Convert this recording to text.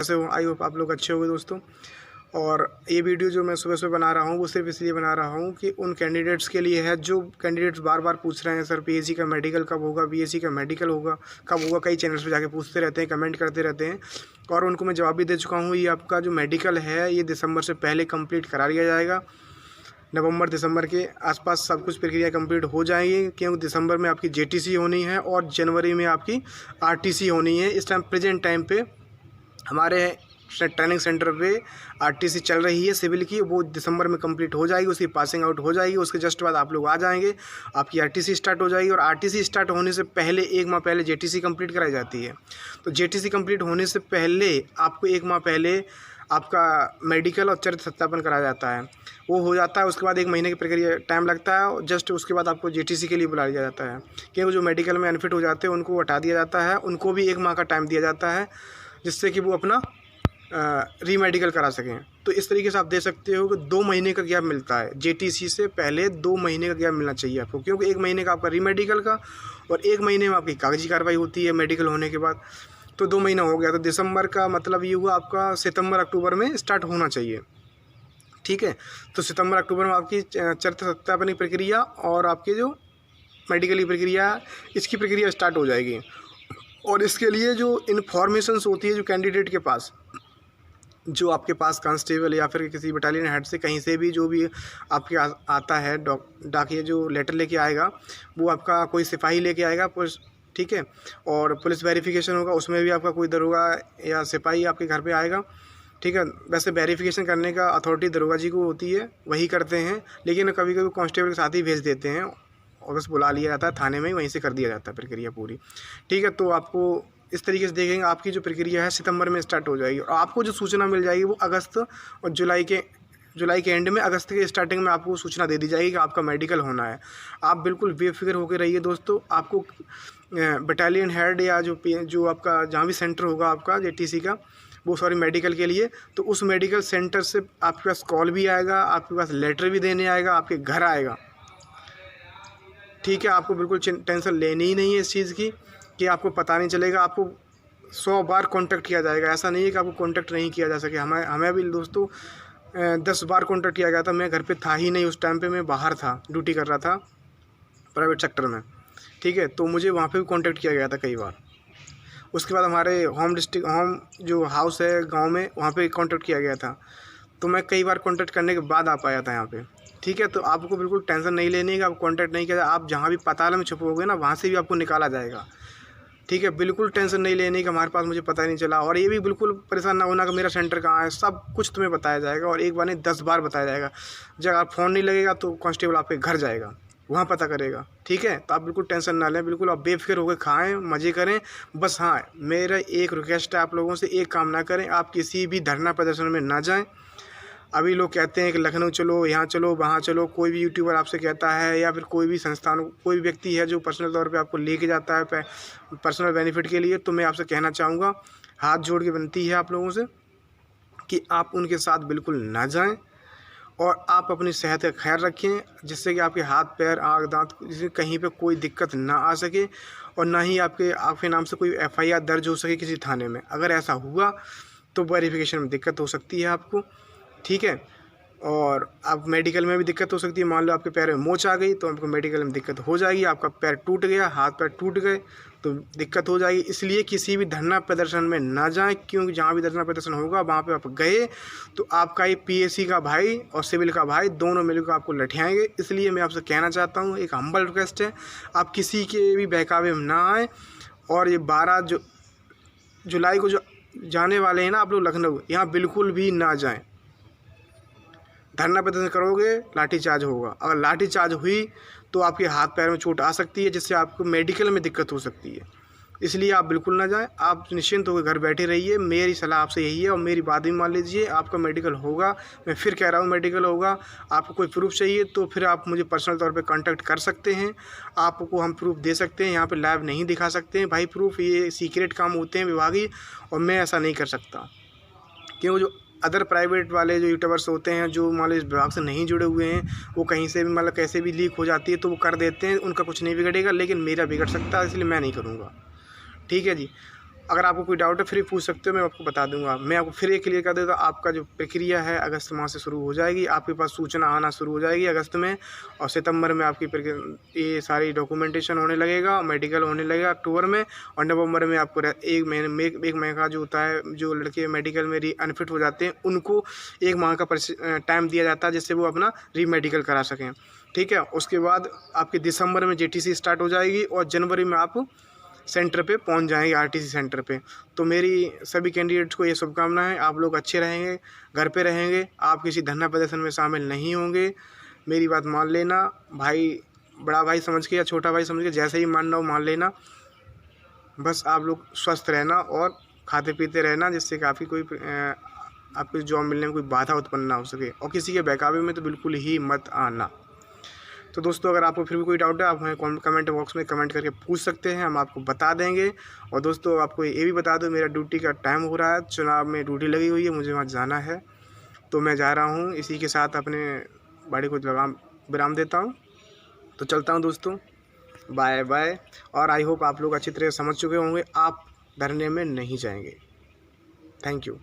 कैसे हो? I hope आप लोग अच्छे होंगे दोस्तों। और ये वीडियो जो मैं सुबह सुबह बना रहा हूँ वो सिर्फ इसलिए बना रहा हूँ कि उन कैंडिडेट्स के लिए है जो कैंडिडेट्स बार बार पूछ रहे हैं सर पीएचडी का मेडिकल कब होगा, बीएससी का मेडिकल होगा कब होगा। कई चैनल्स पे जाके पूछते रहते हैं, कमेंट करते रहते हैं और उनको मैं जवाब भी दे चुका हूँ। ये आपका जो मेडिकल है ये दिसंबर से पहले कंप्लीट करा लिया जाएगा। नवंबर दिसंबर के आसपास सब कुछ प्रक्रिया कंप्लीट हो जाएगी, क्योंकि दिसंबर में आपकी जेटीसी होनी है और जनवरी में आपकी आरटीसी होनी है। इस टाइम प्रेजेंट टाइम पे हमारे ट्रेनिंग सेंटर पे आरटीसी चल रही है सिविल की, वो दिसंबर में कंप्लीट हो जाएगी, उसकी पासिंग आउट हो जाएगी। उसके जस्ट बाद आप लोग आ जाएंगे, आपकी आरटीसी स्टार्ट हो जाएगी। और आरटीसी स्टार्ट होने से पहले एक माह पहले जेटीसी कंप्लीट कराई जाती है। तो जेटीसी कंप्लीट होने से पहले आपको एक माह पहले आपका मेडिकल और चरित्र सत्यापन कराया जाता है, वो हो जाता है। उसके बाद एक महीने की प्रक्रिया टाइम लगता है और जस्ट उसके बाद आपको जेटीसी के लिए बुला लिया जाता है, क्योंकि जो मेडिकल में अनफिट हो जाते हैं उनको हटा दिया जाता है, उनको भी एक माह का टाइम दिया जाता है जिससे कि वो अपना रीमेडिकल करा सकें। तो इस तरीके से आप दे सकते हो कि 2 महीने का गैप मिलता है। जेटीसी से पहले 2 महीने का गैप मिलना चाहिए आपको, क्योंकि 1 महीने का आपका रीमेडिकल का और 1 महीने में आपकी कागजी कार्रवाई होती है मेडिकल होने के बाद। तो 2 महीना हो गया, तो दिसंबर का मतलब ये हुआ आपका सितंबर अक्टूबर में स्टार्ट होना चाहिए। ठीक है, तो सितंबर अक्टूबर में आपकी चरित्र सत्यापन की प्रक्रिया और आपकी जो मेडिकल की प्रक्रिया, इसकी प्रक्रिया स्टार्ट हो जाएगी। और इसके लिए जो इन्फॉर्मेशंस होती है जो कैंडिडेट के पास, जो आपके पास कांस्टेबल या फिर किसी बटालियन हेड से कहीं से भी जो भी आपके आता है डाकिया जो लेटर लेके आएगा, वो आपका कोई सिपाही लेके आएगा पुलिस, ठीक है। और पुलिस वेरिफिकेशन होगा, उसमें भी आपका कोई दरोगा या सिपाही आपके घर पे आएगा, ठीक है। वैसे वेरिफिकेशन करने का अथॉरिटी दरोगा जी को होती है, वही करते हैं, लेकिन कभी कभी कांस्टेबल के साथ ही भेज देते हैं और बस बुला लिया जाता है थाने में, वहीं से कर दिया जाता है प्रक्रिया पूरी, ठीक है। तो आपको इस तरीके से देखेंगे, आपकी जो प्रक्रिया है सितंबर में स्टार्ट हो जाएगी और आपको जो सूचना मिल जाएगी वो अगस्त और जुलाई के एंड में, अगस्त के स्टार्टिंग में आपको सूचना दे दी जाएगी कि आपका मेडिकल होना है। आप बिल्कुल बेफिक्र होकर रहिए दोस्तों। आपको बटालियन हेड या जो आपका जहाँ भी सेंटर होगा आपका जेटीसी का, वो सॉरी मेडिकल के लिए, तो उस मेडिकल सेंटर से आपके पास कॉल भी आएगा, आपके पास लेटर भी देने आएगा, आपके घर आएगा, ठीक है। आपको बिल्कुल टेंशन लेनी ही नहीं है इस चीज़ की कि आपको पता नहीं चलेगा। आपको 100 बार कांटेक्ट किया जाएगा, ऐसा नहीं है कि आपको कांटेक्ट नहीं किया जा सके। हमें भी दोस्तों 10 बार कांटेक्ट किया गया था। मैं घर पे था ही नहीं उस टाइम पे, मैं बाहर था, ड्यूटी कर रहा था प्राइवेट सेक्टर में, ठीक है। तो मुझे वहाँ पे भी कांटेक्ट किया गया था कई बार। उसके बाद हमारे होम जो हाउस है गाँव में, वहाँ पर कांटेक्ट किया गया था। तो मैं कई बार कांटेक्ट करने के बाद आ पाया था यहाँ पे, ठीक है। तो आपको बिल्कुल टेंशन नहीं लेनी है कि आप कांटेक्ट नहीं किया, आप जहाँ भी पाताल में छुपोगे ना, वहाँ से भी आपको निकाला जाएगा, ठीक है। बिल्कुल टेंशन नहीं लेनी कि हमारे पास मुझे पता ही नहीं चला। और ये भी बिल्कुल परेशान ना होना कि मेरा सेंटर कहाँ है, सब कुछ तुम्हें बताया जाएगा और एक बार नहीं 10 बार बताया जाएगा। जब आप फ़ोन नहीं लगेगा तो कांस्टेबल आपके घर जाएगा, वहाँ पता करेगा, ठीक है। तो आप बिल्कुल टेंशन ना लें, बिल्कुल आप बेफिक्र होकर खाएँ, मज़े करें। बस हाँ, मेरा एक रिक्वेस्ट है आप लोगों से, एक काम ना करें, आप किसी भी धरना प्रदर्शन में ना जाएँ। अभी लोग कहते हैं कि लखनऊ चलो, यहाँ चलो, वहाँ चलो, कोई भी यूट्यूबर आपसे कहता है या फिर कोई भी संस्थान, कोई भी व्यक्ति है जो पर्सनल तौर पे आपको लेके जाता है पर्सनल बेनिफिट के लिए, तो मैं आपसे कहना चाहूँगा, हाथ जोड़ के विनती है आप लोगों से कि आप उनके साथ बिल्कुल ना जाएं और आप अपनी सेहत का ख्याल रखें, जिससे कि आपके हाथ पैर आँख दाँत जिससे कहीं पर कोई दिक्कत ना आ सके और ना ही आपके नाम से कोई FIR दर्ज हो सके किसी थाने में। अगर ऐसा हुआ तो वेरिफिकेशन में दिक्कत हो सकती है आपको, ठीक है। और आप मेडिकल में भी दिक्कत हो सकती है। मान लो आपके पैर में मोच आ गई तो आपको मेडिकल में दिक्कत हो जाएगी। आपका पैर टूट गया, हाथ पैर टूट गए तो दिक्कत हो जाएगी। इसलिए किसी भी धरना प्रदर्शन में ना जाएं, क्योंकि जहाँ भी धरना प्रदर्शन होगा वहाँ पे आप गए तो आपका ये PAC का भाई और सिविल का भाई दोनों मिलकर आपको लठियाएँगे। इसलिए मैं आपसे कहना चाहता हूँ, एक हम्बल रिक्वेस्ट है, आप किसी के भी बहकावे में ना आएँ। और ये 12 जुलाई को जो जाने वाले हैं ना आप लोग लखनऊ, यहाँ बिल्कुल भी ना जाएँ। धरना प्रदर्शन करोगे लाठीचार्ज होगा। अगर लाठीचार्ज हुई तो आपके हाथ पैर में चोट आ सकती है, जिससे आपको मेडिकल में दिक्कत हो सकती है। इसलिए आप बिल्कुल ना जाएं, आप निश्चिंत होकर घर बैठे रहिए। मेरी सलाह आपसे यही है और मेरी बात भी मान लीजिए, आपका मेडिकल होगा। मैं फिर कह रहा हूँ मेडिकल होगा। आपको कोई प्रूफ चाहिए तो फिर आप मुझे पर्सनल तौर पे कांटेक्ट कर सकते हैं, आपको हम प्रूफ दे सकते हैं। यहाँ पे लाइव नहीं दिखा सकते हैं भाई प्रूफ, ये सीक्रेट काम होते हैं विभागीय और मैं ऐसा नहीं कर सकता, क्योंकि जो अदर प्राइवेट वाले जो यूट्यूबर्स होते हैं जो मान लो इस विभाग से नहीं जुड़े हुए हैं, वो कहीं से भी मतलब कैसे भी लीक हो जाती है तो वो कर देते हैं, उनका कुछ नहीं बिगड़ेगा, लेकिन मेरा बिगड़ सकता है, इसलिए मैं नहीं करूँगा, ठीक है जी। अगर आपको कोई डाउट है फिर पूछ सकते हो, मैं आपको बता दूंगा। मैं आपको फिर एक क्लियर कर देता हूँ, आपका जो प्रक्रिया है अगस्त माह से शुरू हो जाएगी, आपके पास सूचना आना शुरू हो जाएगी अगस्त में, और सितंबर में आपकी ये सारी डॉक्यूमेंटेशन होने लगेगा, मेडिकल होने लगेगा अक्टूबर में, और नवंबर में आपको एक महीने का जो होता है, जो लड़के मेडिकल में अनफिट हो जाते हैं उनको 1 माह का टाइम दिया जाता है जिससे वो अपना रीमेडिकल करा सकें। ठीक है, उसके बाद आपके दिसंबर में JTC स्टार्ट हो जाएगी और जनवरी में आप सेंटर पे पहुंच जाएंगे, RTC सेंटर पे। तो मेरी सभी कैंडिडेट्स को ये शुभकामनाएं, आप लोग अच्छे रहेंगे, घर पे रहेंगे, आप किसी धरना प्रदर्शन में शामिल नहीं होंगे। मेरी बात मान लेना, भाई बड़ा भाई समझ के या छोटा भाई समझ के, जैसे ही मानना हो मान लेना। बस आप लोग स्वस्थ रहना और खाते पीते रहना, जिससे काफ़ी कोई आपको जॉब मिलने में कोई बाधा उत्पन्न ना हो सके, और किसी के बहकावे में तो बिल्कुल ही मत आना। तो दोस्तों अगर आपको फिर भी कोई डाउट है आप हमें कमेंट बॉक्स में कमेंट करके पूछ सकते हैं, हम आपको बता देंगे। और दोस्तों आपको ये भी बता दो, मेरा ड्यूटी का टाइम हो रहा है, चुनाव में ड्यूटी लगी हुई है, मुझे वहाँ जाना है, तो मैं जा रहा हूँ। इसी के साथ अपने बाड़ी को विराम देता हूँ, तो चलता हूँ दोस्तों, बाय बाय। और आई होप आप लोग अच्छी तरह समझ चुके होंगे, आप धरने में नहीं जाएंगे। Thank you.